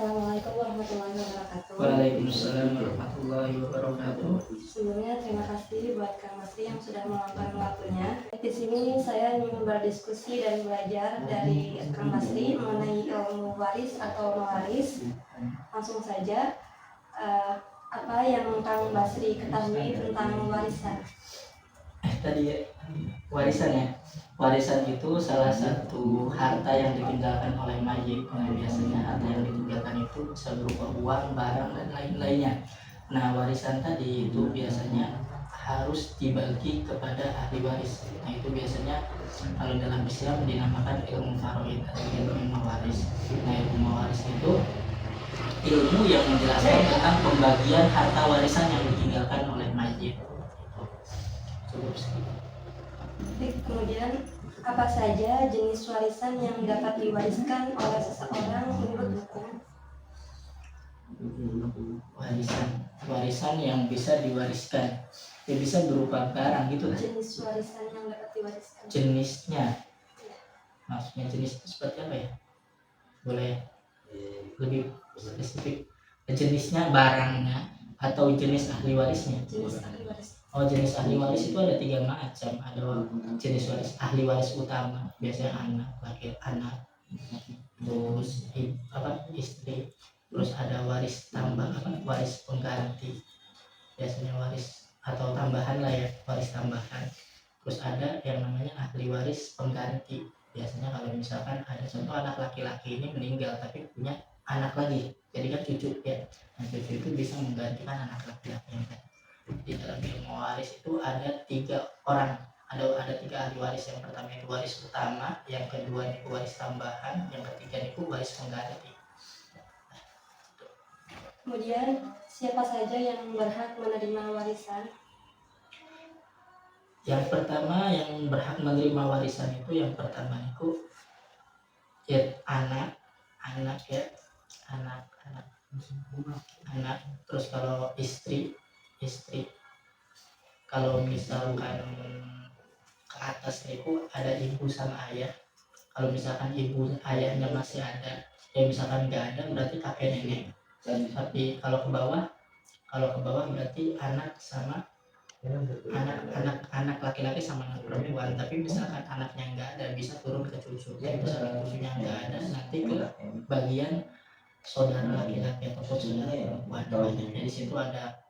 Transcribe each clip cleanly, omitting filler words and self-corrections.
Assalamualaikum warahmatullahi wabarakatuh. Waalaikumsalam warahmatullahi wabarakatuh. Sebelumnya terima kasih buat Kang Masri yang sudah meluangkan waktunya. Di sini saya ingin berdiskusi dan belajar dari Kang Masri mengenai ilmu waris atau mewaris. Langsung saja, apa yang Kang Masri ketahui tentang warisan? Tadi warisan ya. Warisan itu salah satu harta yang ditinggalkan oleh mayit. Nah, biasanya harta yang ditinggalkan itu bisa berupa uang, barang, dan lain-lainnya. Nah, warisan tadi itu biasanya harus dibagi kepada ahli waris. Nah, itu biasanya kalau dalam Islam dinamakan ilmu faraid atau ilmu mawaris. Nah, ilmu mawaris itu ilmu yang menjelaskan tentang pembagian harta warisan yang ditinggalkan oleh mayit. Cukup segitu. Kemudian, apa saja jenis warisan yang dapat diwariskan oleh seseorang menurut hukum? Warisan yang bisa diwariskan, ya bisa berupa barang gitu kan. Jenis warisan yang dapat diwariskan. Jenisnya, maksudnya jenis seperti apa ya? Boleh lebih spesifik? Jenisnya, barangnya, atau jenis ahli warisnya? Jenis ahli waris. Oh, jenis ahli waris itu ada 3 macam. Ada jenis waris ahli waris utama, biasanya anak, terus istri, terus ada waris tambah, waris pengganti, biasanya waris atau tambahan lah ya, waris tambahan. Terus ada yang namanya ahli waris pengganti, biasanya kalau misalkan ada contoh anak laki-laki ini meninggal tapi punya anak lagi, jadi kan cucu ya. Nah, cucu itu bisa menggantikan anak laki-laki yang tadi. Di dalam ilmu waris itu ada 3 orang, ada 3 ahli waris. Yang pertama itu waris utama, yang kedua itu waris tambahan, yang ketiga itu waris pengganti. Kemudian, siapa saja yang berhak menerima warisan? Yang pertama yang berhak menerima warisan itu, yang pertama itu ya anak ya, anak. Terus kalau istri. Kalau misalkan ke atas itu ada ibu sama ayah. Kalau misalkan ibu ayahnya masih ada, ya misalkan nggak ada berarti kakek nenek. Tapi kalau ke bawah berarti anak sama anak laki-laki sama anak perempuan. Tapi misalkan anaknya nggak ada, bisa turun ke cucu. Misalkan cucunya nggak ada, nanti ke bagian saudara laki-laki ataupun saudara perempuan. Banyaknya di situ ada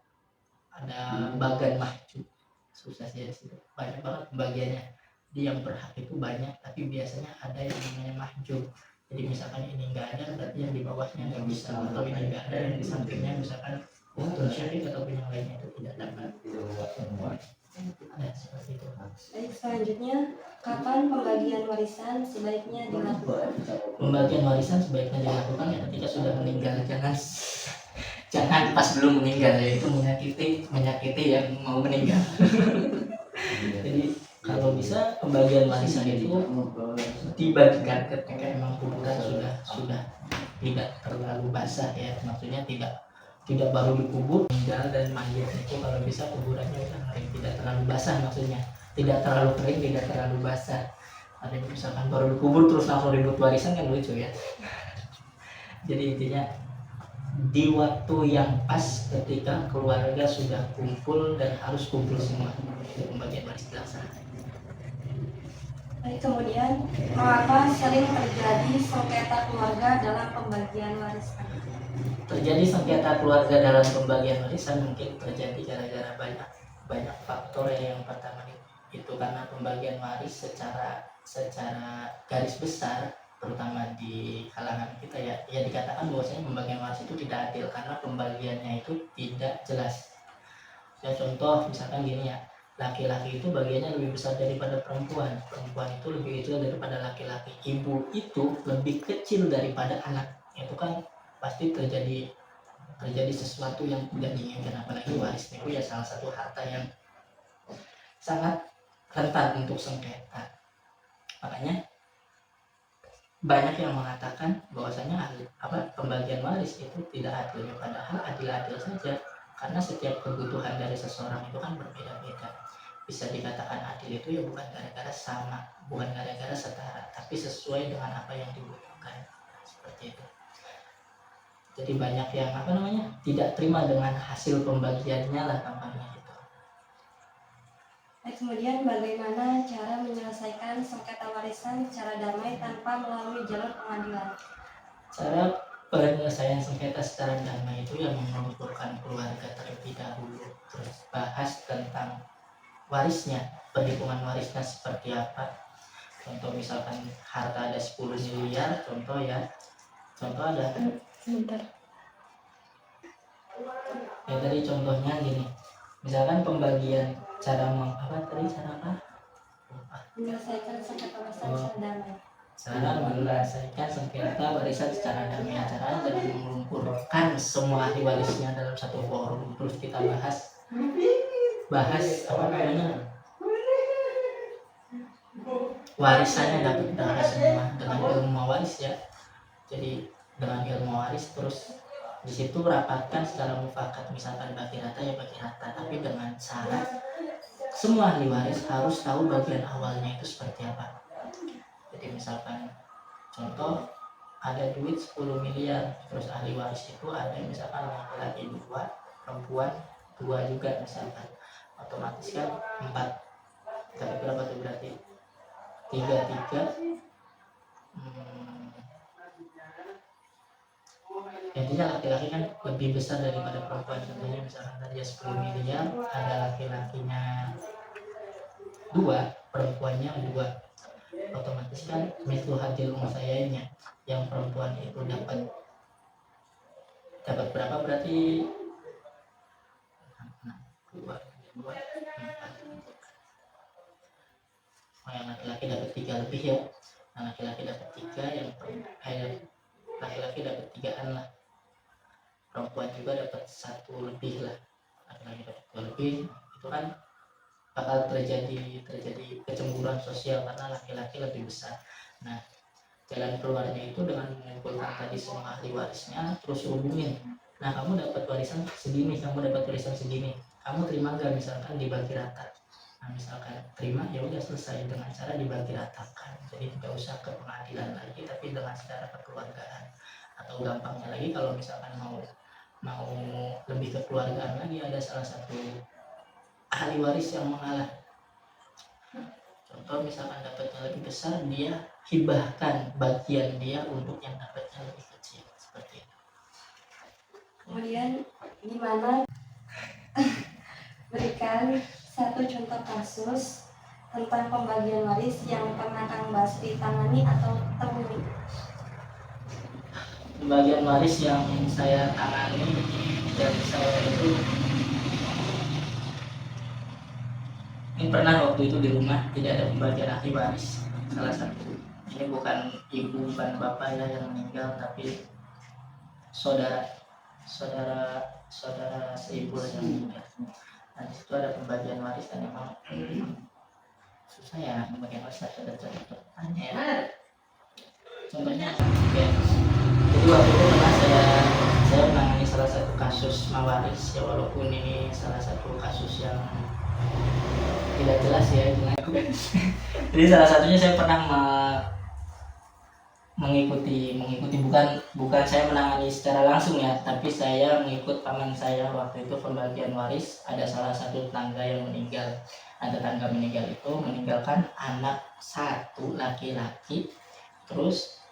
bagan mahjub. Susah sih di situ, banyak banget pembagiannya. Di yang berhak itu banyak, tapi biasanya ada yang namanya mahjub. Jadi misalkan ini nggak ada, berarti yang di bawahnya nggak bisa, atau ini nggak ada, yang di sampingnya misalkan syarif ataupun yang lainnya itu tidak dapat. Seperti itu. Baik, selanjutnya, kapan pembagian warisan sebaiknya dilakukan? Pembagian warisan sebaiknya dilakukan ya ketika sudah meninggal. Jangan pas belum meninggal, ya itu menyakiti yang mau meninggal. Jadi kalau bisa pembagian warisan itu dibagikan ketika emang kuburan sudah tidak terlalu basah ya, maksudnya tidak baru dikubur meninggal, dan mayat itu kalau bisa kuburannya udah kering, tidak terlalu basah, maksudnya tidak terlalu kering, tidak terlalu basah. Ada yang misalkan baru dikubur terus langsung ribut warisan kan lucu ya. Jadi intinya di waktu yang pas ketika keluarga sudah kumpul dan harus kumpul semua, itu pembagian waris dilaksanakan. Baik, kemudian, mengapa sering terjadi sengketa keluarga dalam pembagian warisan? Terjadi sengketa keluarga dalam pembagian warisan mungkin terjadi gara-gara banyak faktor ya. Yang pertama itu karena pembagian waris secara garis besar, terutama di kalangan kita ya dikatakan bahwasanya pembagian waris itu tidak adil karena pembagiannya itu tidak jelas. Ya contoh misalkan gini ya, laki-laki itu bagiannya lebih besar daripada perempuan itu lebih kecil daripada laki-laki, ibu itu lebih kecil daripada anak. Itu kan pasti terjadi sesuatu yang tidak diinginkan, apalagi waris itu ya salah satu harta yang sangat rentan untuk sengketa. Makanya banyak yang mengatakan bahwasanya pembagian waris itu tidak adil, padahal adil-adil saja, karena setiap kebutuhan dari seseorang itu kan berbeda-beda. Bisa dikatakan adil itu ya bukan gara-gara sama, bukan gara-gara setara, tapi sesuai dengan apa yang dibutuhkan. Seperti itu. Jadi banyak yang tidak terima dengan hasil pembagiannya lah gampangnya gitu. Kemudian bagaimana cara menyelesaikan sengketa warisan secara damai tanpa melalui jalur pengadilan? Cara penyelesaian sengketa secara damai itu yang mengumpulkan keluarga terlebih dahulu, terus bahas tentang warisnya, perhitungan warisnya seperti apa. Contoh misalkan harta ada 10 miliar, contoh ada Sebentar. ya tadi contohnya gini, misalkan pembagian cara Menyelesaikan sengketa warisan secara damai. cara menyelesaikan sengketa warisan secara damai. Caranya dengan mengumpulkan semua ahli warisnya dalam satu forum, terus kita bahas warisannya dapat darah semua dengan ilmu waris ya. Jadi dengan ilmu waris, terus di situ rapatkan secara mufakat, misalkan bagi rata ya bagi rata, tapi dengan syarat semua ahli waris harus tahu bagian awalnya itu seperti apa. Jadi misalkan contoh ada duit 10 miliar, terus ahli waris itu ada misalkan laki-laki 2, perempuan 2 juga misalkan, otomatis kan 4, tapi berapa tuh berarti 3 intinya laki-laki kan lebih besar daripada perempuan. Contohnya misalkan tadi 10 miliar, ada laki-lakinya 2, perempuannya 2, otomatis kan mislu hadil unsayainya, yang perempuan itu dapat berapa berarti 2, 4, yang laki-laki dapat 3 lebih ya. Nah, laki-laki dapat 3, laki-laki dapat 3-an lah, perempuan juga dapat 1 lebih lah, laki-laki dapat 2 lebih. Itu kan bakal terjadi kecemburuan sosial karena laki-laki lebih besar. Nah, jalan keluarnya itu dengan mengumpulkan tadi semua ahli warisnya, terus hubungin, nah kamu dapat warisan segini, kamu dapat warisan segini, kamu terima nggak misalkan dibagi rata. Nah misalkan terima, ya udah selesai dengan cara dibagi ratakan. Jadi tidak usah ke pengadilan lagi, tapi dengan secara kekeluargaan. Atau gampangnya lagi, kalau misalkan mau lebih kekeluargaan lagi, ada salah satu ahli waris yang mengalah. Contoh misalkan dapatnya lebih besar, dia hibahkan bagian dia untuk yang dapatnya lebih kecil, seperti itu. Kemudian gimana berikan satu contoh kasus tentang pembagian waris yang pernah Kang Basri tangani atau temui. Pembagian waris yang saya tangani dan saya itu ini pernah waktu itu di rumah tidak ada pembagian ahli waris. Salah satu, ini bukan ibu bukan bapak ya yang meninggal, tapi saudara seibu yang meninggal. Nah di situ ada pembagian waris dan memang susah ya pembagian waris, ada contohnya ya. Contohnya ya, jadi waktu itu pernah saya menangani salah satu kasus mawaris ya, walaupun ini salah satu kasus yang tidak jelas ya. Jadi salah satunya saya pernah mengikuti bukan saya menangani secara langsung ya, tapi saya mengikut paman saya waktu itu pembagian waris. Ada salah satu tetangga yang meninggal. Nah, tetangga meninggal itu meninggalkan anak 1 laki-laki, terus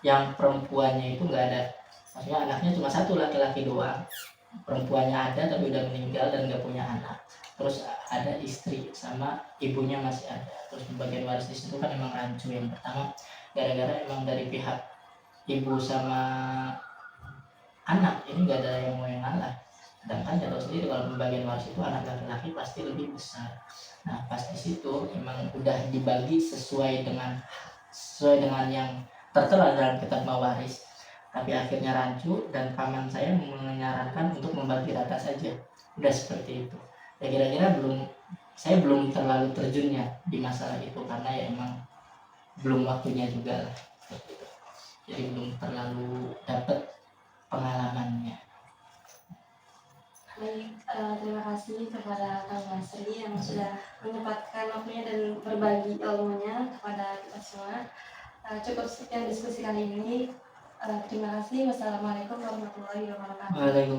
yang perempuannya itu nggak ada, maksudnya anaknya cuma 1 laki-laki doang, perempuannya ada tapi udah meninggal dan nggak punya anak. Terus ada istri sama ibunya masih ada. Terus pembagian waris di situ kan emang rancu. Yang pertama gara-gara emang dari pihak ibu sama anak ini nggak ada yang mau yang ngalah. Sedangkan kita tahu sendiri kalau pembagian waris itu anak laki-laki pasti lebih besar. Nah pas di situ emang udah dibagi sesuai dengan yang tertera dalam kitab mawaris, tapi akhirnya rancu dan paman saya menyarankan untuk membagi rata saja. Udah seperti itu. Ya kira-kira saya belum terlalu terjunnya di masalah itu karena ya emang belum waktunya juga lah. Jadi belum terlalu dapat pengalamannya. Baik, terima kasih kepada Kang Basri yang sudah menyempatkan waktunya dan berbagi ilmunya kepada kita semua. Cukup sekian diskusi kali ini. Terima kasih. Wassalamualaikum warahmatullahi wabarakatuh. Waalaikumsalam.